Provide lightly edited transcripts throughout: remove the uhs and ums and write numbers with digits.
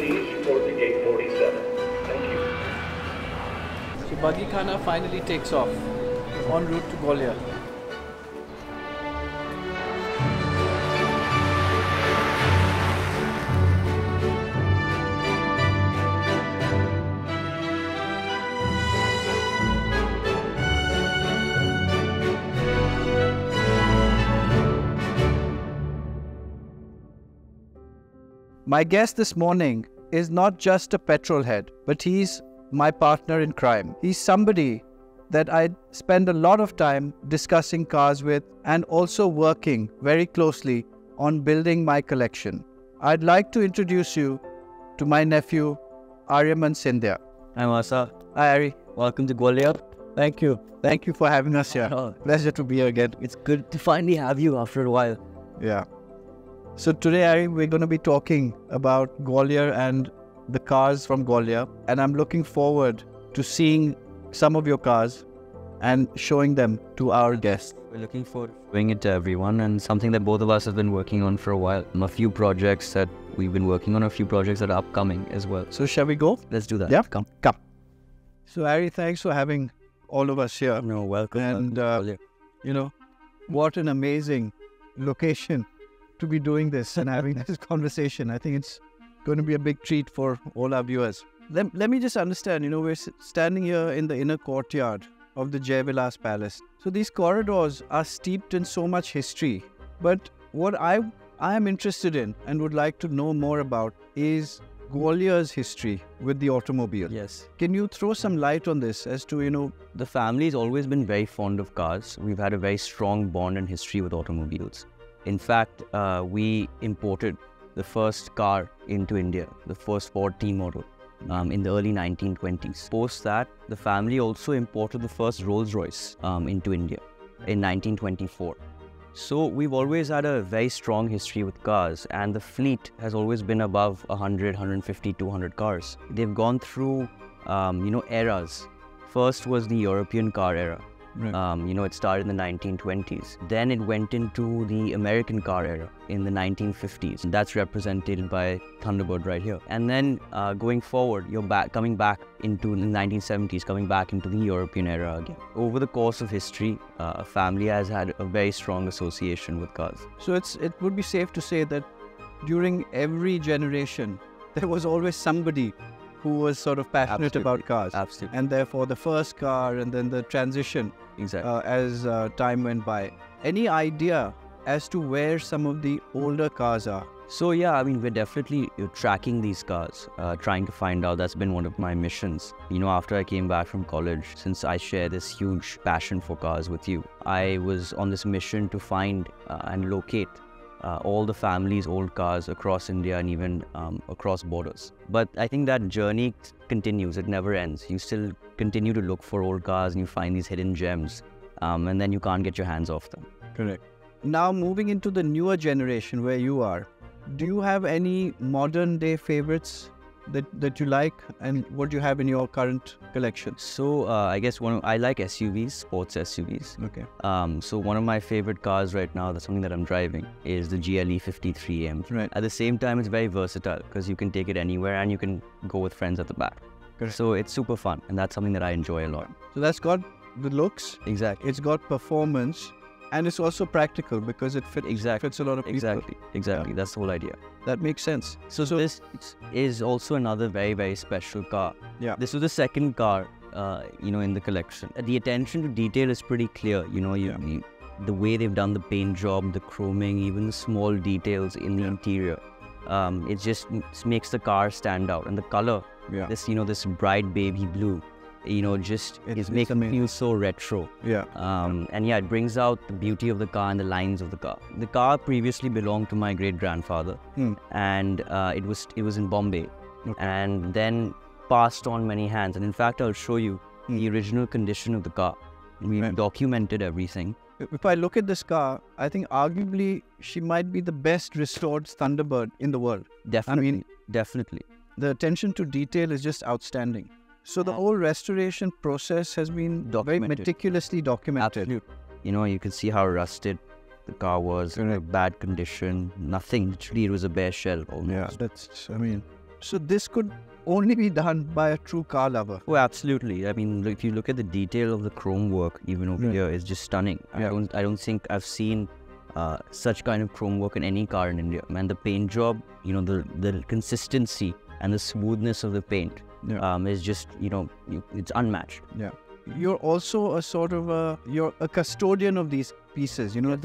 please report to gate 47. Thank you. So Buggy Khana finally takes off en route to Gwalior. My guest this morning is not just a petrol head, but he's my partner in crime. He's somebody that I spend a lot of time discussing cars with and also working very closely on building my collection. I'd like to introduce you to my nephew, Aryaman Scindia. Hi Masa. Hi Ari. Welcome to Gwalior. Thank you. Thank you for having us here. Oh. Pleasure to be here again. It's good to finally have you after a while. Yeah. So today, Ari, we're going to be talking about Gwalior and the cars from Gwalior. And I'm looking forward to seeing some of your cars and showing them to our guests. We're looking forward to showing it to everyone, and something that both of us have been working on for a while. A few projects that we've been working on, a few projects that are upcoming as well. So shall we go? Let's do that. Yeah, come. So Ari, thanks for having all of us here. No, welcome. And, you know, what an amazing location to be doing this and having this conversation. I think it's going to be a big treat for all our viewers. Let me just understand, you know, we're standing here in the inner courtyard of the Jai Vilas Palace. So these corridors are steeped in so much history. But what I am interested in and would like to know more about is Gwalior's history with the automobile. Yes. Can you throw some light on this as to, you know... The family's always been very fond of cars. We've had a very strong bond and history with automobiles. In fact, we imported the first car into India, the first Ford T model, in the early 1920s. Post that, the family also imported the first Rolls-Royce into India in 1924. So we've always had a very strong history with cars, and the fleet has always been above 100, 150, 200 cars. They've gone through, eras. First was the European car era. Right. It started in the 1920s. Then it went into the American car era in the 1950s. And that's represented by Thunderbird right here. And then going forward, you're coming back into the 1970s, coming back into the European era again. Over the course of history, a family has had a very strong association with cars. So it would be safe to say that during every generation, there was always somebody who was sort of passionate about cars. Absolutely. And therefore the first car and then the transition as time went by. Any idea as to where some of the older cars are? So yeah, I mean, we're definitely tracking these cars, trying to find out. That's been one of my missions. You know, after I came back from college, since I share this huge passion for cars with you, I was on this mission to find and locate all the family's old cars across India and even across borders. But I think that journey continues, it never ends. You still continue to look for old cars and you find these hidden gems, and then you can't get your hands off them. Correct. Now moving into the newer generation where you are, do you have any modern day favorites that you like, and what do you have in your current collection? So I guess I like SUVs, sports SUVs. Okay. So one of my favorite cars right now, that's something that I'm driving, is the GLE 53M. Right. At the same time, it's very versatile because you can take it anywhere and you can go with friends at the back. Correct. So it's super fun, and that's something that I enjoy a lot. So that's got the looks. Exactly. It's got performance, and it's also practical because it fits a lot of people. Exactly. That's the whole idea. That makes sense. So this is also another very, very special car. Yeah. This was the second car, in the collection. The attention to detail is pretty clear. The way they've done the paint job, the chroming, even the small details in the interior. It just makes the car stand out. And the color, this bright baby blue, it's making it feel so retro. Yeah. It brings out the beauty of the car and the lines of the car. The car previously belonged to my great-grandfather, and it was in Bombay, and then passed on many hands. And in fact, I'll show you the original condition of the car. We documented everything. If I look at this car, I think arguably she might be the best restored Thunderbird in the world. Definitely. Definitely. The attention to detail is just outstanding. So the whole restoration process has been very meticulously documented. Absolutely. You can see how rusted the car was, in a bad condition, nothing. Literally, it was a bare shell almost. Yeah, So this could only be done by a true car lover. Oh, absolutely. I mean, if you look at the detail of the chrome work, even over here, it's just stunning. Yeah. I don't think I've seen such kind of chrome work in any car in India. Man, the paint job, the consistency and the smoothness of the paint is just, it's unmatched. Yeah. You're also a sort of you're a custodian of these pieces. You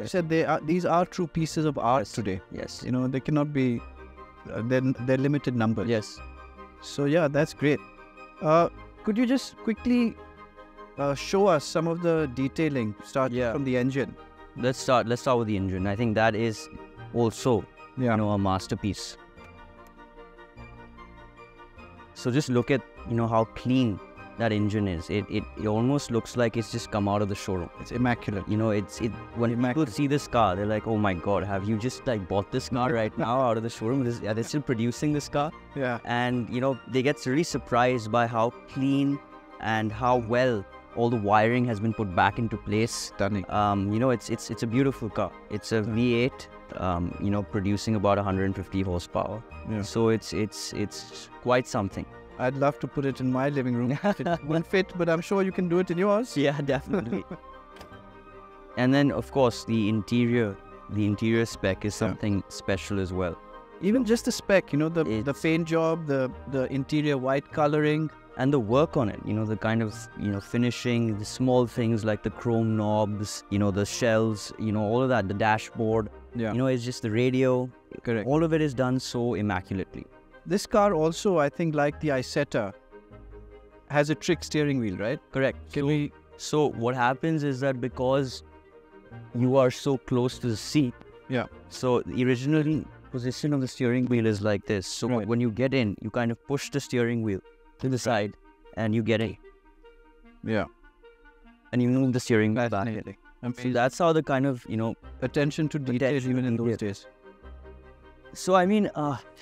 said, these are true pieces of art today. Yes. They cannot be, they're limited numbers. Yes. So yeah, that's great. Could you just quickly show us some of the detailing, starting from the engine? Let's start with the engine. I think that is also, a masterpiece. So just look at, how clean that engine is. It almost looks like it's just come out of the showroom. It's immaculate. When people see this car, they're like, oh my God, have you just bought this car right now out of the showroom? They're still producing this car. Yeah. And, they get really surprised by how clean and how well all the wiring has been put back into place. Stunning. It's a beautiful car. It's a V8, producing about 150 horsepower. Yeah. So it's quite something. I'd love to put it in my living room. It won't fit, but I'm sure you can do it in yours. Yeah, definitely. And then, of course, the interior spec is something special as well. Even just the spec, the paint job, the interior white coloring. And the work on it, the kind of, finishing, the small things like the chrome knobs, the shells, all of that, the dashboard, it's just the radio. Correct. All of it is done so immaculately. This car also, I think, like the Isetta, has a trick steering wheel, right? Correct. So what happens is that because you are so close to the seat, so the original position of the steering wheel is like this. So when you get in, you kind of push the steering wheel to the side and you get in. Yeah. And you move the steering wheel back. So that's how the kind of, attention to detail even in those days. So, I mean,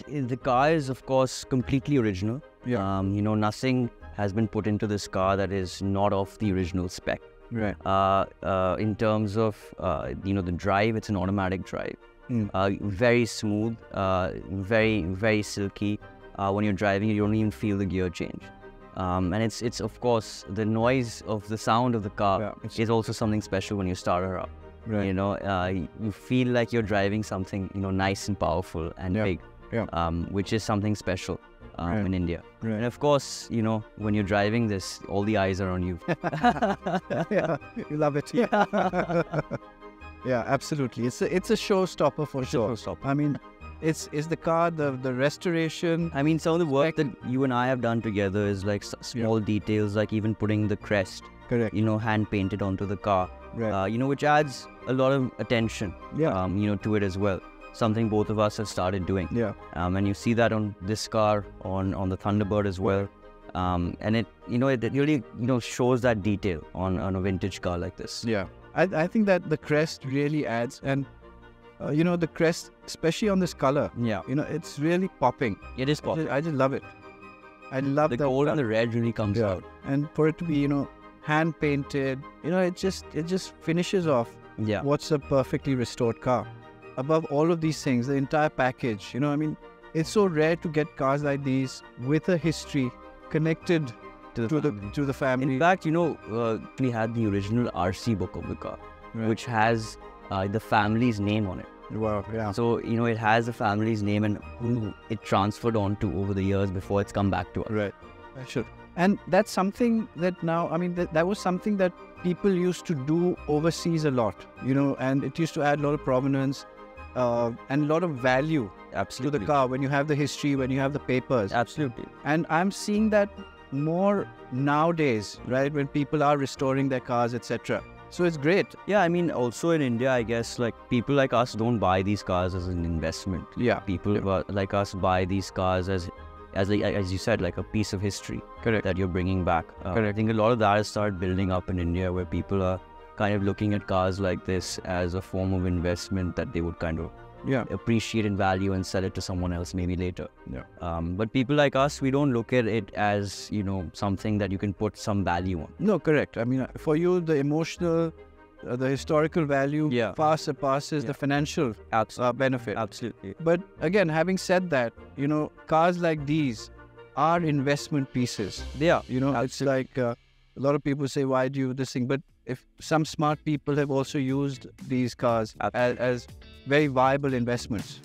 the car is, of course, completely original. Yeah. Nothing has been put into this car that is not of the original spec. Right. In terms of, the drive, it's an automatic drive. Very smooth, very, very silky. When you're driving, you don't even feel the gear change. And it's of course, the noise of the sound of the car is also something special when you start her up. Right. You feel like you're driving something, nice and powerful and big, which is something special in India. Right. And of course, when you're driving this, all the eyes are on you. Yeah, you love it. Yeah, yeah, absolutely. It's a showstopper for sure. Showstopper. I mean, it's the car, the restoration. I mean, some of the work that you and I have done together is like small details, like even putting the crest, correct, hand painted onto the car, right, which adds a lot of attention, to it as well. Something both of us have started doing. Yeah. And you see that on this car, on the Thunderbird as well. And it really, shows that detail on a vintage car like this. Yeah. I think that the crest really adds, and the crest, especially on this color, it's really popping. It is popping. I just love it. I love the gold and the red really comes out. And for it to be, hand painted, it just finishes off what's a perfectly restored car. Above all of these things, the entire package, it's so rare to get cars like these with a history connected to the family. In fact, we had the original RC book of the car, which has the family's name on it. Wow, yeah. So, it has the family's name and who it transferred on to over the years before it's come back to us. Right. Sure. And that's something that now, that was something that people used to do overseas a lot, and it used to add a lot of provenance and a lot of value to the car when you have the history, when you have the papers. Absolutely. And I'm seeing that more nowadays, right, when people are restoring their cars, etc. So it's great. Yeah, also in India, I guess, like people like us don't buy these cars as an investment. Yeah. People like us buy these cars as you said, like a piece of history. Correct. That you're bringing back. Correct. I think a lot of that has started building up in India, where people are kind of looking at cars like this as a form of investment that they would kind of appreciate and value and sell it to someone else maybe later. Yeah. But people like us, we don't look at it as, something that you can put some value on. No, correct. For you, the emotional the historical value far surpasses the financial benefit. Absolutely. But again, having said that, you know, cars like these are investment pieces. They are. You know, it's like a lot of people say, why do you this thing? But if some smart people have also used these cars as very viable investments.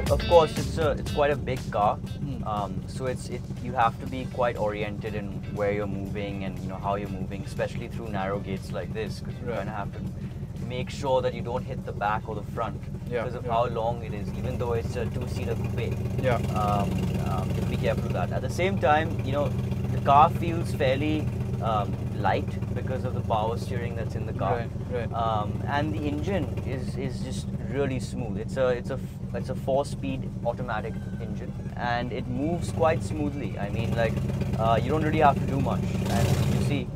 Of course, it's quite a big car, so you have to be quite oriented in where you're moving and how you're moving, especially through narrow gates like this, because you're going to have to make sure that you don't hit the back or the front because of how long it is. Even though it's a two-seater coupe, you have to be careful of that. At the same time, the car feels fairly light because of the power steering that's in the car, and the engine is just really smooth. It's a 4-speed automatic engine, and it moves quite smoothly. I mean, like you don't really have to do much, and you see.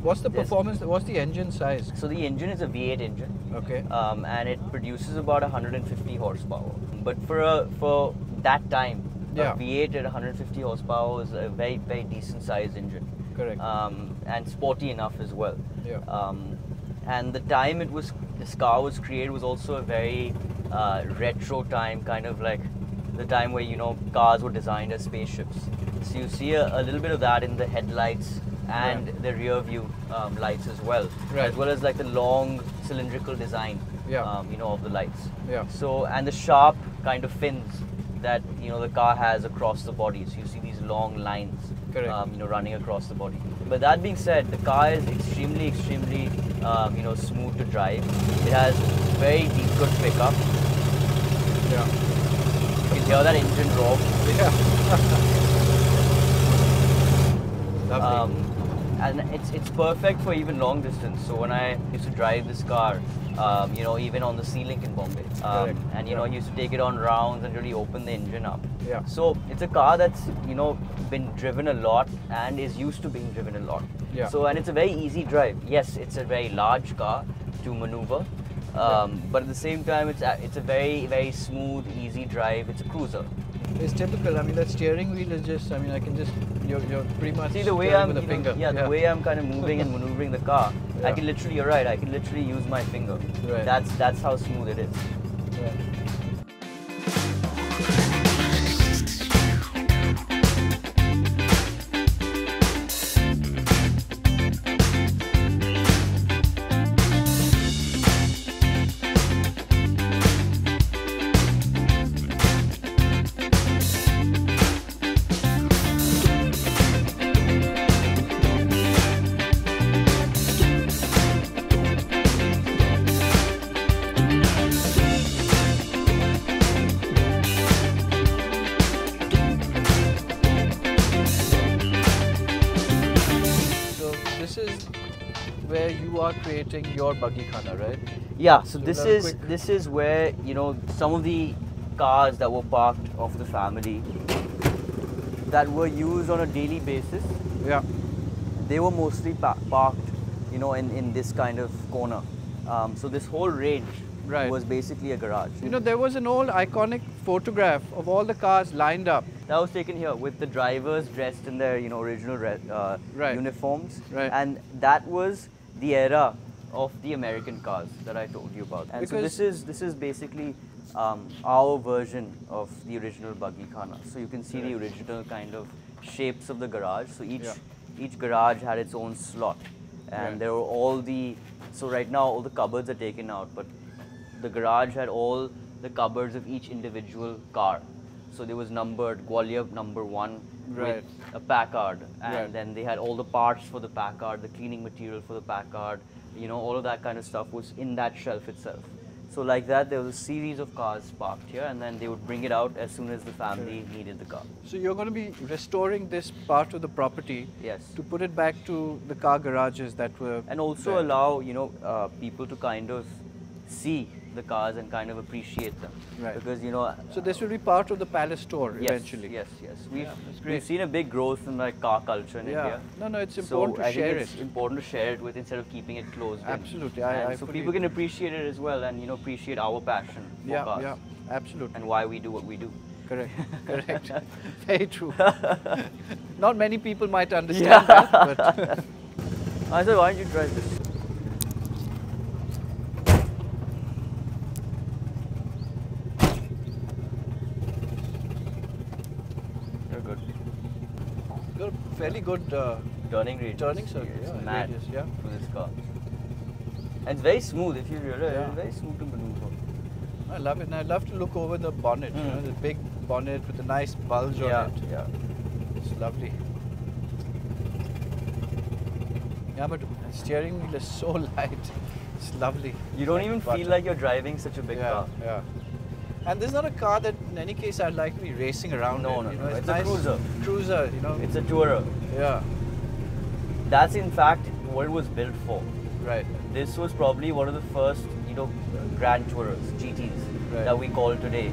What's the performance? What's the engine size? So the engine is a V8 engine. Okay. And it produces about 150 horsepower. But for that time, a V8 at 150 horsepower is a very, very decent sized engine. Correct. And sporty enough as well. And the time this car was created was also a very retro time, kind of like the time where cars were designed as spaceships. So you see a little bit of that in the headlights and the rear view lights as well, as well as like the long cylindrical design, of the lights. So, and the sharp kind of fins that the car has across the body. So you see these long lines, running across the body. But that being said, the car is extremely, extremely, smooth to drive. It has very deep, good pickup. You can hear that engine roar. Lovely. And it's perfect for even long distance. So when I used to drive this car, even on the C-Link in Bombay, and I used to take it on rounds and really open the engine up. So it's a car that's been driven a lot and is used to being driven a lot. So, and it's a very easy drive. Yes, it's a very large car to maneuver, but at the same time, it's a very, very smooth, easy drive. It's a cruiser. It's typical. I mean, that steering wheel is just. I mean, I can just. You're pretty much. See the way I'm. With a finger. The way I'm kind of moving and maneuvering the car. I can literally. You're right. I can literally use my finger. That's how smooth it is. Creating your buggy khana, right? Yeah, so this is where some of the cars that were parked of the family that were used on a daily basis. They were mostly parked in this kind of corner. So this whole range was basically a garage. There was an old iconic photograph of all the cars lined up. That was taken here with the drivers dressed in their original uniforms, and that was the era of the American cars that I told you about. And because so this is basically our version of the original buggy khana. So you can see the original kind of shapes of the garage. So each garage had its own slot, and there were all the. So right now all the cupboards are taken out, but the garage had all the cupboards of each individual car. So there was numbered Gwalior number 1 with a Packard, and then they had all the parts for the Packard, the cleaning material for the Packard, you know, all of that kind of stuff was in that shelf itself. So like that, there was a series of cars parked here, and then they would bring it out as soon as the family needed the car. So you're going to be restoring this part of the property, Yes, to put it back to the car garages that were and also there. allow, you know, people to kind of see the cars and kind of appreciate them. Right. Because, you know, So this will be part of the palace tour yes, eventually. Yes. that's We've great. seen a big growth in like car culture in India. No, it's So important to I think share it's it. important to share it with instead of keeping it closed in. Absolutely, And I so fully people can appreciate it as well, and you know, appreciate our passion for cars absolutely. and why we do what we do. Correct, correct. Very true. Not many people might understand that, but I said, why don't you drive this? You're good. you're a fairly good Turning radius. turning circuit. It's Yeah, mad radius, yeah. for this car. And it's very smooth if you realize. Yeah. It's very smooth to maneuver. I love it, and I love to look over the bonnet. You know, the big bonnet with a nice bulge on it. Yeah. It's lovely. Yeah, but the steering wheel is so light. It's lovely. You don't Like even butter. feel like you're driving such a big car. Yeah. And this is not a car that, in any case, I'd like to be racing around No, in. no, You know, no. it's It's a nice cruiser. Cruiser, you know. It's a tourer. Yeah, That's in fact what it was built for. right. This was probably one of the first, you know, grand tourers, GTs, Right. that we call today.